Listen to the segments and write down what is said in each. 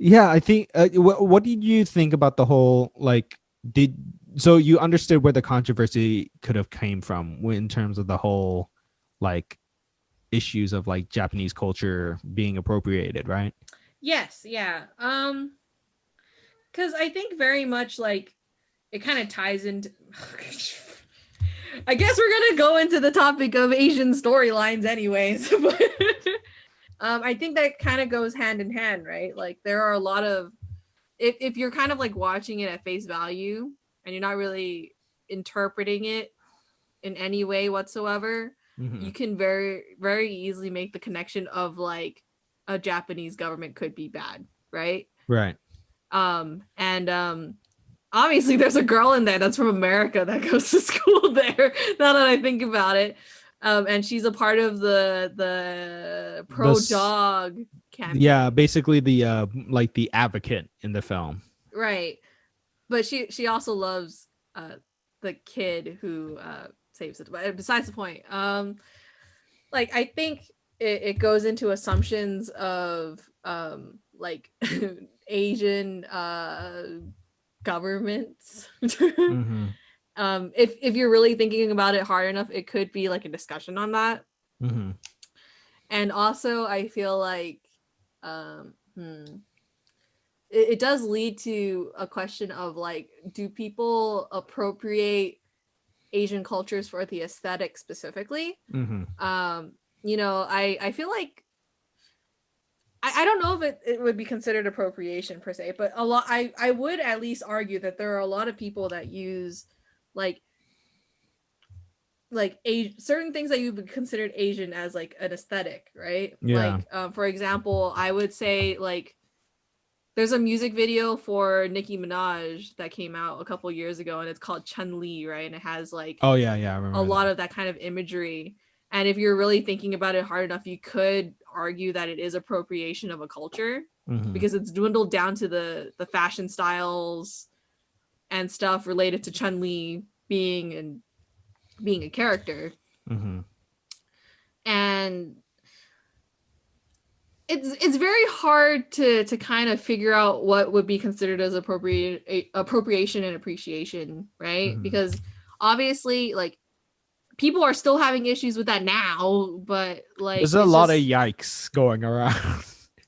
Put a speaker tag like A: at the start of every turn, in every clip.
A: Yeah, I think. What did you think about the whole like? Did so you understood where the controversy could have came from in terms of the whole like issues of like Japanese culture being appropriated, right?
B: Yes, yeah. Because I think very much like it kind of ties into. I guess we're gonna go into the topic of Asian storylines, anyways. But I think that kind of goes hand in hand, right? Like there are a lot of if you're kind of like watching it at face value and you're not really interpreting it in any way whatsoever,
A: Mm-hmm.
B: you can very easily make the connection of like a Japanese government could be bad, right?
A: Right.
B: And obviously there's a girl in there that's from America that goes to school there. Now that I think about it, and she's a part of the pro
A: This.
B: dog
A: Yeah,
B: campaign,
A: basically the like the advocate in the film.
B: right? But she also loves the kid who saves it. But besides the point, like I think it goes into assumptions of like Asian governments.
A: Mm-hmm.
B: If you're really thinking about it hard enough, it could be like a discussion on that.
A: Mm-hmm.
B: And also, I feel like um, hmm, it does lead to a question of like, do people appropriate Asian cultures for the aesthetic specifically?
A: Mm-hmm.
B: Um, I feel like I don't know if it would be considered appropriation per se, but I would at least argue that there are a lot of people that use like certain things that you would considered Asian as like an aesthetic, right?
A: Yeah.
B: Like for example, I would say like there's a music video for Nicki Minaj that came out a couple years ago, and it's called Chun Li, right? And it has like
A: Oh yeah, yeah, I
B: a
A: remember
B: lot
A: that.
B: of that kind of imagery. And if you're really thinking about it hard enough, you could argue that it is appropriation of a culture
A: Mm-hmm.
B: because it's dwindled down to the fashion styles and stuff related to Chun Li being a character.
A: Mm-hmm.
B: And it's very hard to kind of figure out what would be considered as appropriation and appreciation, right?
A: Mm-hmm.
B: Because obviously like people are still having issues with that now, but like
A: There's a
B: it's
A: lot of
B: just
A: yikes going around.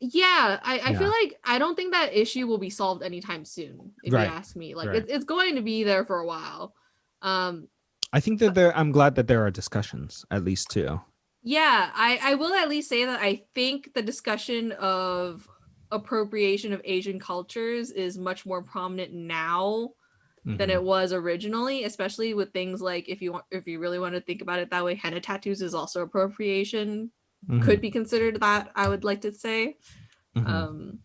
B: yeah, I feel
A: Yeah.
B: like I don't think that issue will be solved anytime soon, if you
A: Right.
B: ask me. Like
A: Right.
B: it's going to be there for a while. Um
A: I think that
B: but
A: there. I'm glad that there are discussions, at least too.
B: yeah, I will at least say that I think the discussion of appropriation of Asian cultures is much more prominent now than
A: Mm-hmm.
B: it was originally, especially with things like if you really want to think about it that way, henna tattoos is also appropriation. Could
A: Mm-hmm.
B: be considered that, I would like to say.
A: Mm-hmm.
B: Um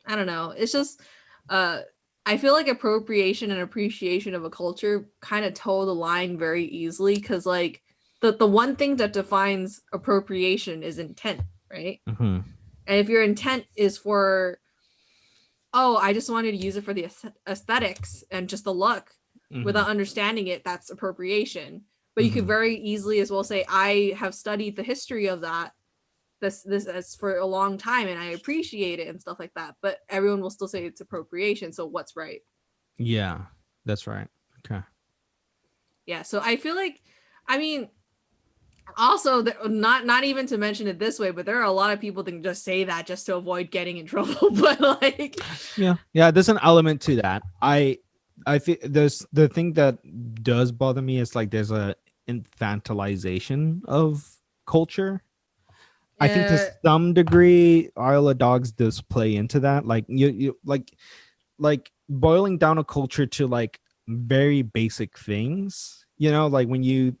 B: I don't know. It's just uh I feel like appropriation and appreciation of a culture kind of toe the line very easily because like the one thing that defines appropriation is intent, right?
A: Mm-hmm.
B: And if your intent is for oh, I just wanted to use it for the aesthetics and just the look
A: Mm-hmm.
B: without understanding it, that's appropriation. But you could
A: Mm-hmm.
B: very easily as well say I have studied the history of that this for a long time and I appreciate it and stuff like that. But everyone will still say it's appropriation. So what's right?
A: Yeah, that's right. Okay.
B: Yeah. So I feel like, I mean, also not even to mention it this way, but there are a lot of people that can just say that just to avoid getting in trouble. But like,
A: Yeah. Yeah. There's an element to that. I think there's the thing that does bother me is like there's a infantilization of culture. I think to
B: uh,
A: some degree, Isle of Dogs does play into that. Like you like boiling down a culture to like very basic things. You know, like when you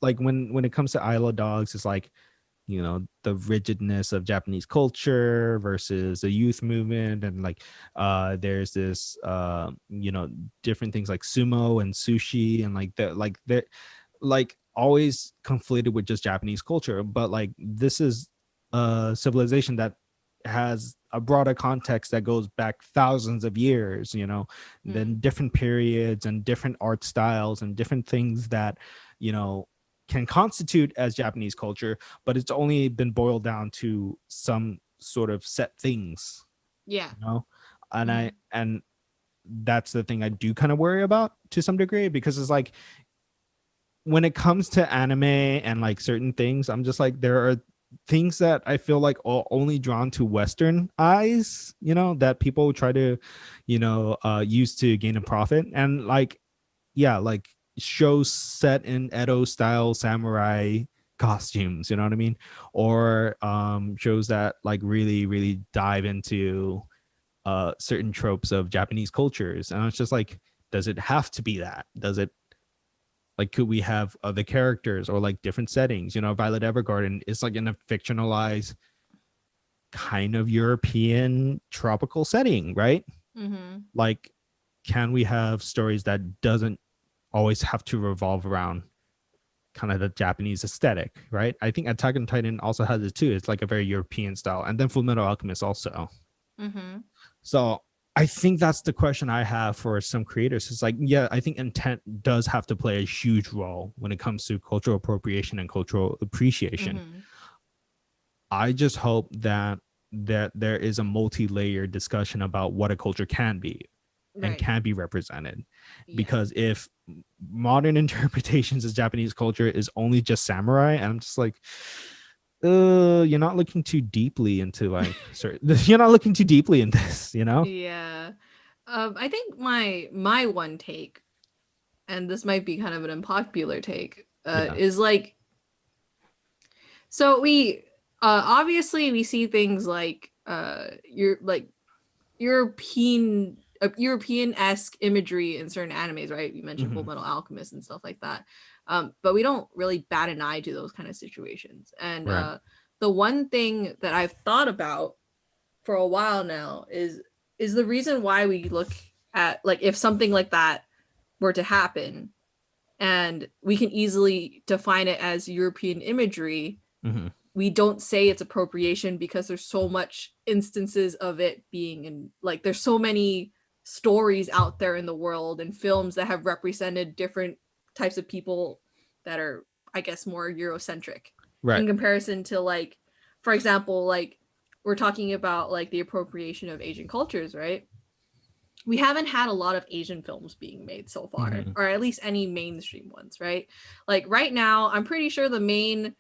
A: like when it comes to Isle of Dogs, it's like the rigidness of Japanese culture versus the youth movement, and like there's this different things like sumo and sushi, and like that like they're like always conflated with just Japanese culture, but like this is a civilization that has a broader context that goes back thousands of years, then
B: hmm,
A: different periods and different art styles and different things that can constitute as Japanese culture, but it's only been boiled down to some sort of set things.
B: Yeah.
A: you know. And
B: Mhm.
A: and that's the thing I do kind of worry about to some degree, because it's like when it comes to anime and like certain things, I'm just like, there are things that I feel like are only drawn to Western eyes, you know, that people try to, use to gain a profit. And like, yeah, like shows set in Edo style samurai costumes, you know what I mean? Or shows that like really, really dive into certain tropes of Japanese cultures. And it's just like, does it have to be that? Does it, like, could we have other characters or like different settings? You know, Violet Evergarden is like in a fictionalized kind of European tropical setting, right?
B: Mhm.
A: Like, can we have stories that doesn't always have to revolve around kind of the Japanese aesthetic, right? I think Attack on Titan also has it too. It's like a very European style, and then Fullmetal Alchemist also.
B: Mhm.
A: So I think that's the question I have for some creators. It's like, yeah, I think intent does have to play a huge role when it comes to cultural appropriation and cultural appreciation.
B: Mhm.
A: I just hope that there is a multi-layered discussion about what a culture can be and
B: Right.
A: can be represented.
B: Yeah.
A: Because if modern interpretations of Japanese culture is only just samurai, and I'm just like, you're not looking too deeply into like certain, you're not looking too deeply in this, you know?
B: Yeah. I think my one take, and this might be kind of an unpopular take,
A: Yeah.
B: is like, so we obviously we see things like you're like European-esque imagery in certain animes, right? You mentioned Full
A: Hmm.
B: Metal Alchemist and stuff like that. But we don't really bat an eye to those kind of situations. And
A: Right.
B: the one thing that I've thought about for a while now is the reason why we look at, like, if something like that were to happen and we can easily define it as European imagery,
A: Hmm.
B: we don't say it's appropriation because there's so much instances of it being in, like, there's so many stories out there in the world and films that have represented different types of people that are, I guess, more Eurocentric
A: Right.
B: in comparison to, like, for example, like, we're talking about like the appropriation of Asian cultures, right? We haven't had a lot of Asian films being made so far,
A: Hmm.
B: or at least any mainstream ones, right? Like right now, I'm pretty sure the main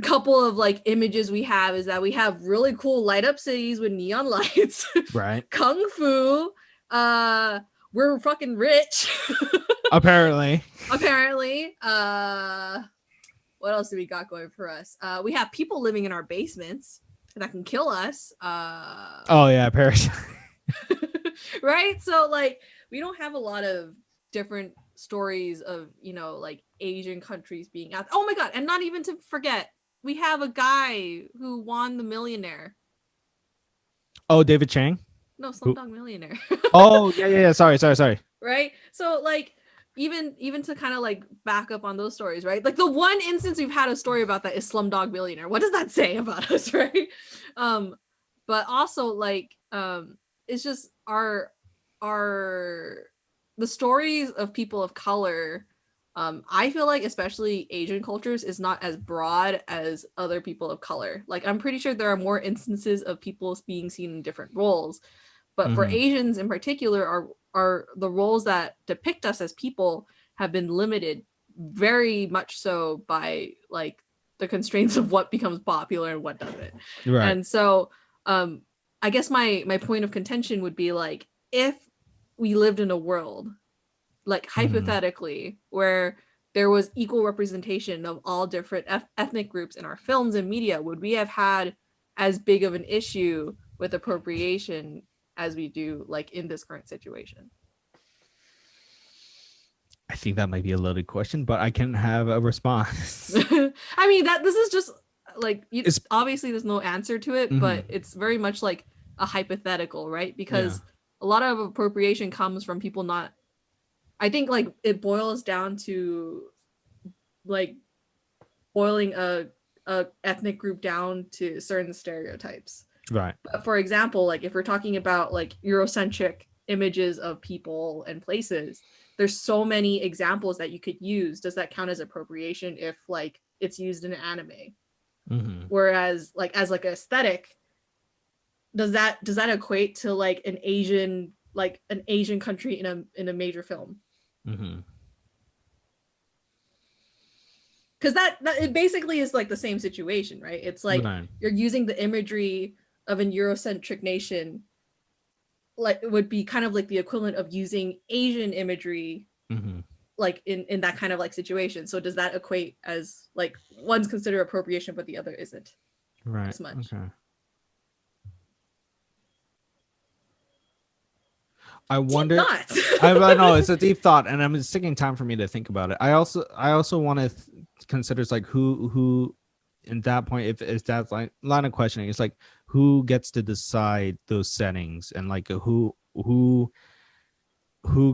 B: couple of like images we have is that we have really cool light up cities with neon lights,
A: Right.
B: kung fu, uh we're fucking rich.
A: Apparently.
B: Apparently. What else do we got going for us? We have people living in our basements that can kill us.
A: Oh yeah, Paris.
B: Right? So like we don't have a lot of different stories of, like Asian countries being out. Oh my god, and not even to forget, we have a guy who won the millionaire.
A: Oh, David Chang.
B: No,
A: Who?
B: Slumdog Millionaire.
A: Oh yeah, yeah, yeah. Sorry, sorry, sorry.
B: Right? So like even to kind of like back up on those stories, right? Like the one instance we've had a story about that is Slumdog Millionaire. What does that say about us, right? Um but also like it's just our the stories of people of color, I feel like especially Asian cultures is not as broad as other people of color. Like I'm pretty sure there are more instances of people being seen in different roles, but for
A: Hmm.
B: Asians in particular, are the roles that depict us as people have been limited very much so by like the constraints of what becomes popular and what doesn't.
A: Right.
B: And so um I guess my point of contention would be like, if we lived in a world, like
A: Hmm.
B: hypothetically, where there was equal representation of all different ethnic groups in our films and media, would we have had as big of an issue with appropriation as we do like in this current situation?
A: I think that might be a loaded question, but I can have a response.
B: I mean, that this is just like
A: It's
B: obviously there's no answer to it, but
A: hmm.
B: it's very much like a hypothetical, right?
A: Yeah.
B: Because a lot of appropriation comes from people not, I think like it boils down to like boiling a ethnic group down to certain stereotypes.
A: Right.
B: But for example, like if we're talking about like Eurocentric images of people and places, there's so many examples that you could use. Does that count as appropriation if like it's used in an anime?
A: Hmm.
B: Whereas like as like an aesthetic, does that equate to like an Asian country in a major film?
A: Mm-hmm.
B: Because that it basically is like the same situation, right? It's like
A: Right.
B: you're using the imagery of an Eurocentric nation, like it would be kind of like the equivalent of using Asian imagery,
A: Mm-hmm.
B: like in that kind of like situation. So does that equate as like one's considered appropriation but the other isn't
A: Right.
B: as much?
A: Okay. I
B: Deep
A: wonder.
B: thoughts.
A: I know it's a deep thought, and it's taking time for me to think about it. I also want to consider it's like who in that point, if that's like line of questioning, it's like who gets to decide those settings, and like who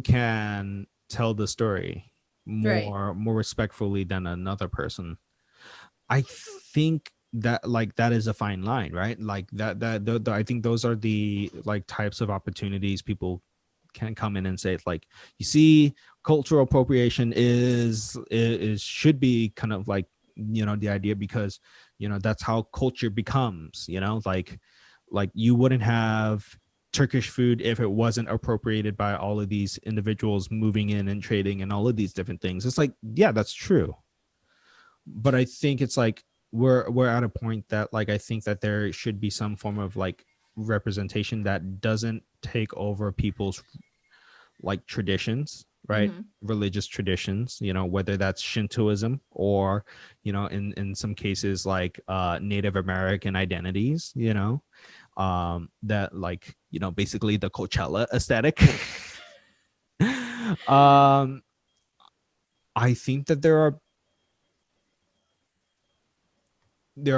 A: can tell the story
B: Right.
A: more respectfully than another person. I think that like that is a fine line, right? Like I think those are the like types of opportunities people can come in and say like, you see, cultural appropriation is should be kind of like, the idea, because that's how culture becomes, like you wouldn't have Turkish food if it wasn't appropriated by all of these individuals moving in and trading and all of these different things. It's like, yeah, that's true, but I think it's like we're at a point that like I think that there should be some form of like representation that doesn't take over people's like traditions, right?
B: Mm-hmm.
A: Religious traditions, whether that's Shintoism or in some cases like Native American identities, that like basically the Coachella aesthetic. um I think that there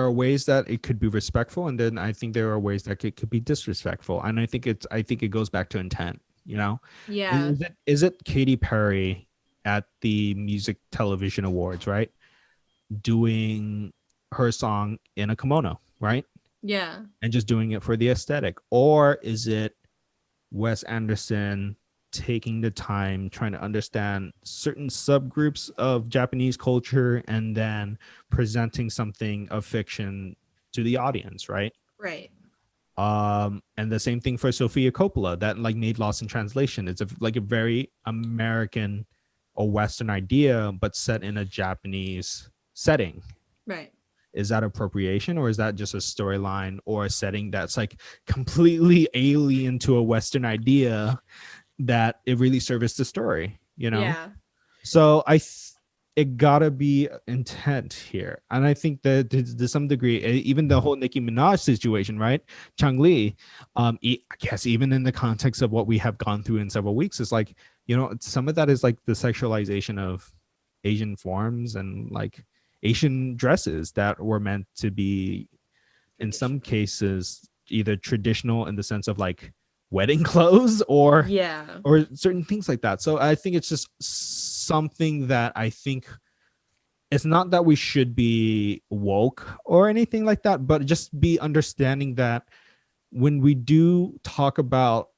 A: are ways that it could be respectful, and then I think there are ways that it could be disrespectful, and I think it goes back to intent.
B: Yeah.
A: Is it Katy Perry at the Music Television Awards, right, doing her song in a kimono, right,
B: Yeah.
A: and just doing it for the aesthetic, or is it Wes Anderson taking the time trying to understand certain subgroups of Japanese culture and then presenting something of fiction to the audience, right?
B: Right.
A: And the same thing for Sofia Coppola that like made Lost in Translation. It's like a very American or Western idea, but set in a Japanese setting.
B: Right.
A: Is that appropriation, or is that just a storyline or a setting that's like completely alien to a Western idea that it really serves the story?
B: Yeah.
A: So it gotta be intent here, and I think that to some degree, even the whole Nicki Minaj situation, right? Chung Lee, I guess even in the context of what we have gone through in several weeks, is like some of that is like the sexualization of Asian forms and like Asian dresses that were meant to be, in some
B: Traditional.
A: cases, either traditional in the sense of like wedding clothes or
B: Yeah.
A: certain things like that. So I think it's just something that I think it's not that we should be woke or anything like that, but just be understanding that when we do talk about